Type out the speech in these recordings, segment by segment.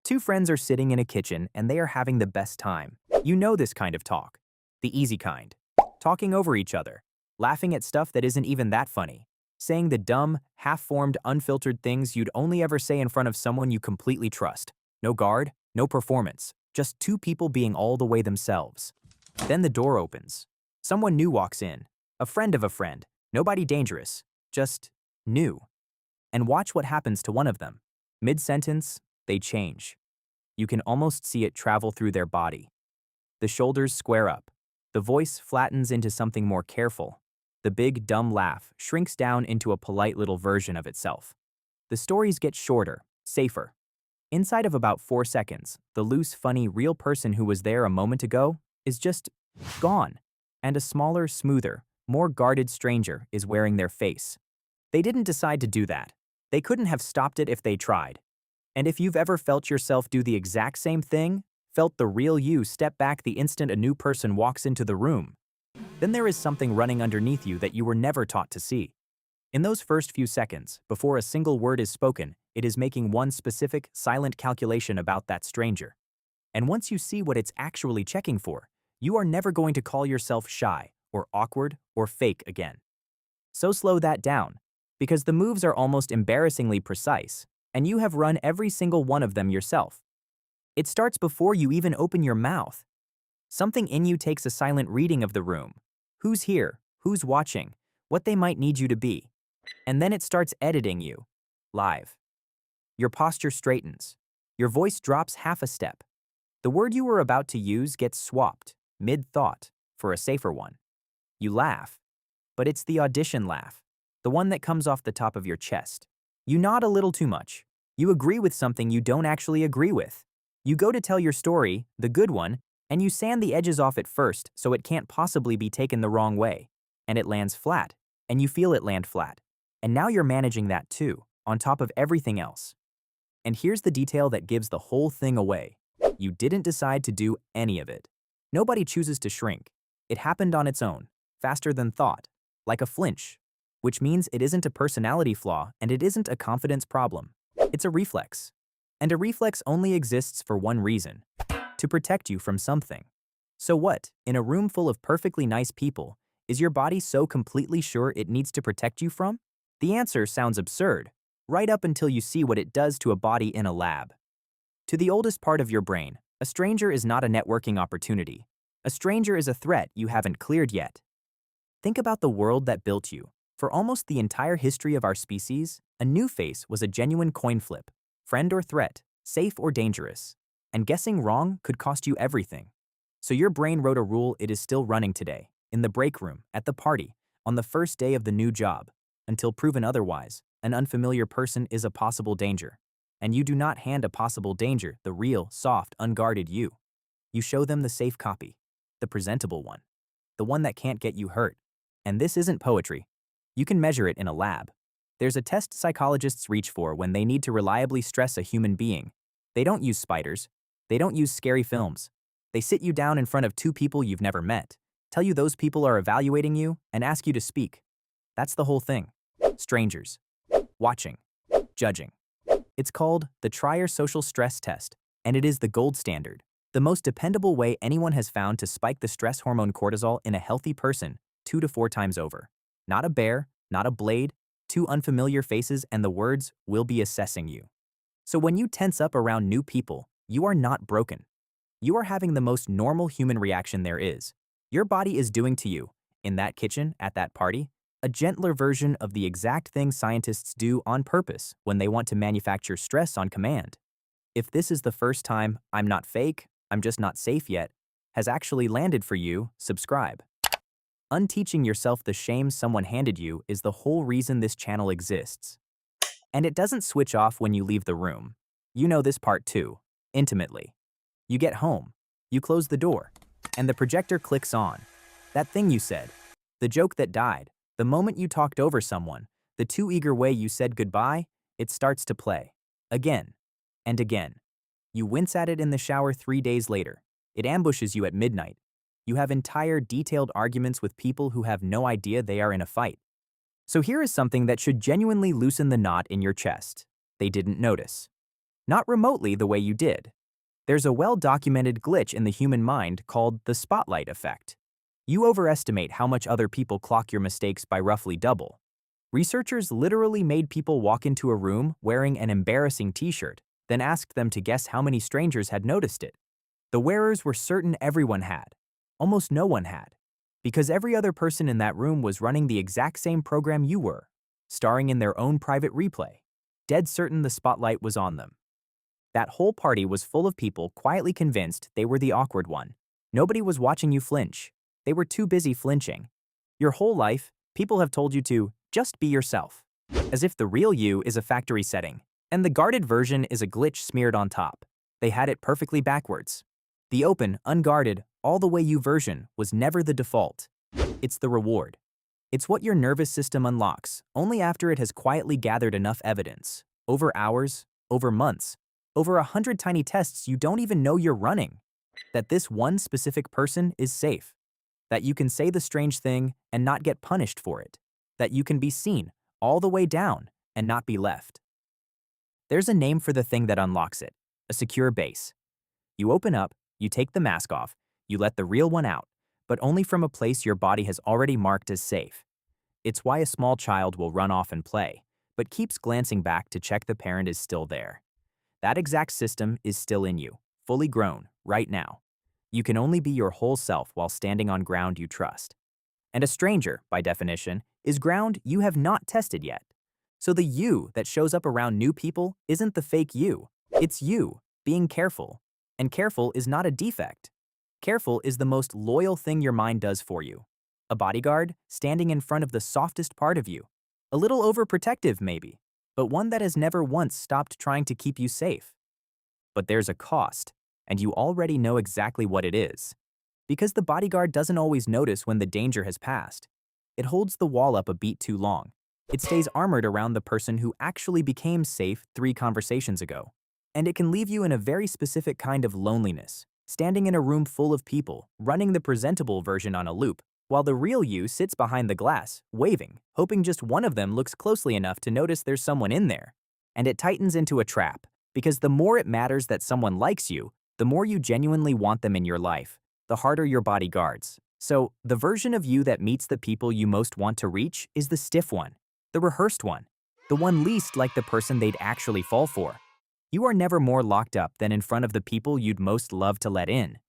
Two friends are sitting in a kitchen and they are having the best time. You know this kind of talk. The easy kind. Talking over each other. Laughing at stuff that isn't even that funny. Saying the dumb, half-formed, unfiltered things you'd only ever say in front of someone you completely trust. No guard, no performance. Just two people being all the way themselves. Then the door opens. Someone new walks in. A friend of a friend. Nobody dangerous. Just new. And watch what happens to one of them. Mid-sentence, they change. You can almost see it travel through their body. The shoulders square up. The voice flattens into something more careful. The big, dumb laugh shrinks down into a polite little version of itself. The stories get shorter, safer. Inside of about 4 seconds, the loose, funny, real person who was there a moment ago is just gone. And a smaller, smoother, more guarded stranger is wearing their face. They didn't decide to do that. They couldn't have stopped it if they tried. And if you've ever felt yourself do the exact same thing, felt the real you step back the instant a new person walks into the room, then there is something running underneath you that you were never taught to see. In those first few seconds, before a single word is spoken, it is making one specific, silent calculation about that stranger. And once you see what it's actually checking for, you are never going to call yourself shy, or awkward, or fake again. So slow that down, because the moves are almost embarrassingly precise, and you have run every single one of them yourself. It starts before you even open your mouth. Something in you takes a silent reading of the room. Who's here, who's watching, what they might need you to be. And then it starts editing you, live. Your posture straightens. Your voice drops half a step. The word you were about to use gets swapped, mid-thought, for a safer one. You laugh, but it's the audition laugh, the one that comes off the top of your chest. You nod a little too much. You agree with something you don't actually agree with. You go to tell your story, the good one, and you sand the edges off at first so it can't possibly be taken the wrong way. And it lands flat, and you feel it land flat. And now you're managing that too, on top of everything else. And here's the detail that gives the whole thing away. You didn't decide to do any of it. Nobody chooses to shrink. It happened on its own, faster than thought, like a flinch, which means it isn't a personality flaw and it isn't a confidence problem. It's a reflex. And a reflex only exists for one reason: to protect you from something. So what, in a room full of perfectly nice people, is your body so completely sure it needs to protect you from? The answer sounds absurd, right up until you see what it does to a body in a lab. To the oldest part of your brain, a stranger is not a networking opportunity. A stranger is a threat you haven't cleared yet. Think about the world that built you. For almost the entire history of our species, a new face was a genuine coin flip, friend or threat, safe or dangerous. And guessing wrong could cost you everything. So your brain wrote a rule it is still running today, in the break room, at the party, on the first day of the new job. Until proven otherwise, an unfamiliar person is a possible danger. And you do not hand a possible danger the real, soft, unguarded you. You show them the safe copy, the presentable one, the one that can't get you hurt. And this isn't poetry. You can measure it in a lab. There's a test psychologists reach for when they need to reliably stress a human being. They don't use spiders. They don't use scary films. They sit you down in front of two people you've never met, tell you those people are evaluating you, and ask you to speak. That's the whole thing. Strangers. Watching. Judging. It's called the Trier Social Stress Test, and it is the gold standard, the most dependable way anyone has found to spike the stress hormone cortisol in a healthy person 2 to 4 times over. Not a bear, not a blade, two unfamiliar faces and the words, "We'll be assessing you." So when you tense up around new people, you are not broken. You are having the most normal human reaction there is. Your body is doing to you, in that kitchen, at that party, a gentler version of the exact thing scientists do on purpose when they want to manufacture stress on command. If this is the first time "I'm not fake, I'm just not safe yet" has actually landed for you, subscribe. Unteaching yourself the shame someone handed you is the whole reason this channel exists. And it doesn't switch off when you leave the room. You know this part too, intimately. You get home, you close the door, and the projector clicks on. That thing you said, the joke that died, the moment you talked over someone, the too eager way you said goodbye, it starts to play. Again and again. You wince at it in the shower 3 days later. It ambushes you at midnight. You have entire detailed arguments with people who have no idea they are in a fight. So here is something that should genuinely loosen the knot in your chest. They didn't notice. Not remotely the way you did. There's a well-documented glitch in the human mind called the spotlight effect. You overestimate how much other people clock your mistakes by roughly double. Researchers literally made people walk into a room wearing an embarrassing t-shirt, then asked them to guess how many strangers had noticed it. The wearers were certain everyone had. Almost no one had. Because every other person in that room was running the exact same program you were, starring in their own private replay. Dead certain the spotlight was on them. That whole party was full of people quietly convinced they were the awkward one. Nobody was watching you flinch. They were too busy flinching. Your whole life, people have told you to just be yourself. As if the real you is a factory setting, and the guarded version is a glitch smeared on top. They had it perfectly backwards. The open, unguarded, all the way you version was never the default. It's the reward. It's what your nervous system unlocks only after it has quietly gathered enough evidence, over hours, over months, over 100 tiny tests you don't even know you're running, that this one specific person is safe, that you can say the strange thing and not get punished for it, that you can be seen all the way down and not be left. There's a name for the thing that unlocks it, a secure base. You open up, you take the mask off, you let the real one out, but only from a place your body has already marked as safe. It's why a small child will run off and play, but keeps glancing back to check the parent is still there. That exact system is still in you, fully grown, right now. You can only be your whole self while standing on ground you trust. And a stranger, by definition, is ground you have not tested yet. So the you that shows up around new people isn't the fake you. It's you, being careful. And careful is not a defect. Careful is the most loyal thing your mind does for you. A bodyguard standing in front of the softest part of you. A little overprotective maybe, but one that has never once stopped trying to keep you safe. But there's a cost, and you already know exactly what it is. Because the bodyguard doesn't always notice when the danger has passed. It holds the wall up a beat too long. It stays armored around the person who actually became safe 3 conversations ago. And it can leave you in a very specific kind of loneliness, standing in a room full of people, running the presentable version on a loop, while the real you sits behind the glass, waving, hoping just one of them looks closely enough to notice there's someone in there. And it tightens into a trap, because the more it matters that someone likes you, the more you genuinely want them in your life, the harder your body guards. So, the version of you that meets the people you most want to reach is the stiff one, the rehearsed one, the one least like the person they'd actually fall for. You are never more locked up than in front of the people you'd most love to let in.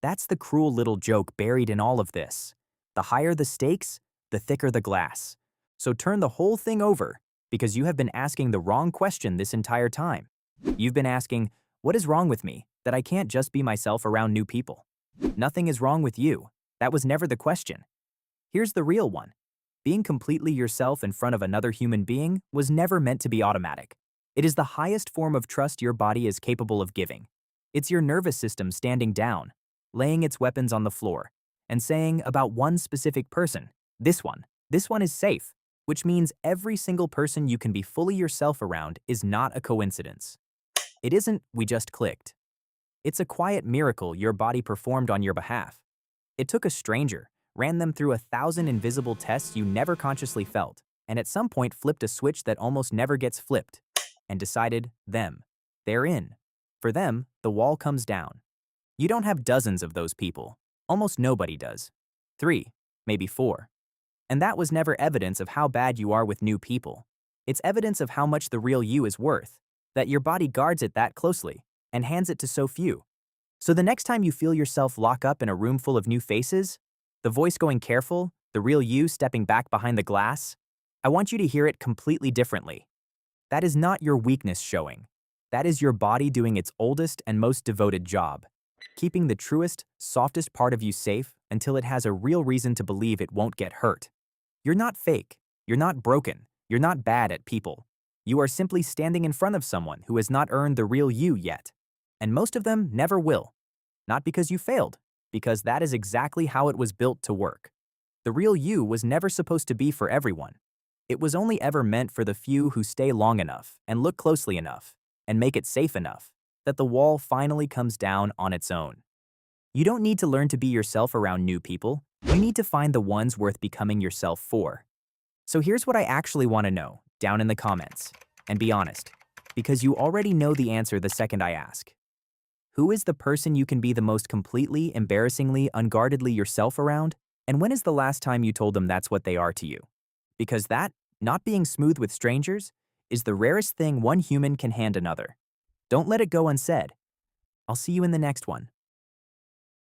That's the cruel little joke buried in all of this. The higher the stakes, the thicker the glass. So turn the whole thing over, because you have been asking the wrong question this entire time. You've been asking, what is wrong with me, that I can't just be myself around new people? Nothing is wrong with you. That was never the question. Here's the real one. Being completely yourself in front of another human being was never meant to be automatic. It is the highest form of trust your body is capable of giving. It's your nervous system standing down, laying its weapons on the floor, and saying about one specific person, this one is safe, which means every single person you can be fully yourself around is not a coincidence. It isn't, we just clicked. It's a quiet miracle your body performed on your behalf. It took a stranger, ran them through 1,000 invisible tests you never consciously felt, and at some point flipped a switch that almost never gets flipped, and decided, they're in. For them, the wall comes down. You don't have dozens of those people. Almost nobody does. 3, maybe 4. And that was never evidence of how bad you are with new people. It's evidence of how much the real you is worth, that your body guards it that closely and hands it to so few. So the next time you feel yourself lock up in a room full of new faces, the voice going careful, the real you stepping back behind the glass, I want you to hear it completely differently. That is not your weakness showing. That is your body doing its oldest and most devoted job, keeping the truest, softest part of you safe until it has a real reason to believe it won't get hurt. You're not fake. You're not broken. You're not bad at people. You are simply standing in front of someone who has not earned the real you yet. And most of them never will. Not because you failed, because that is exactly how it was built to work. The real you was never supposed to be for everyone. It was only ever meant for the few who stay long enough and look closely enough and make it safe enough that the wall finally comes down on its own. You don't need to learn to be yourself around new people. You need to find the ones worth becoming yourself for. So here's what I actually want to know, down in the comments. And be honest. because you already know the answer the second I ask. Who is the person you can be the most completely, embarrassingly, unguardedly yourself around? And when is the last time you told them that's what they are to you? Because that, not being smooth with strangers, is the rarest thing one human can hand another. Don't let it go unsaid. I'll see you in the next one.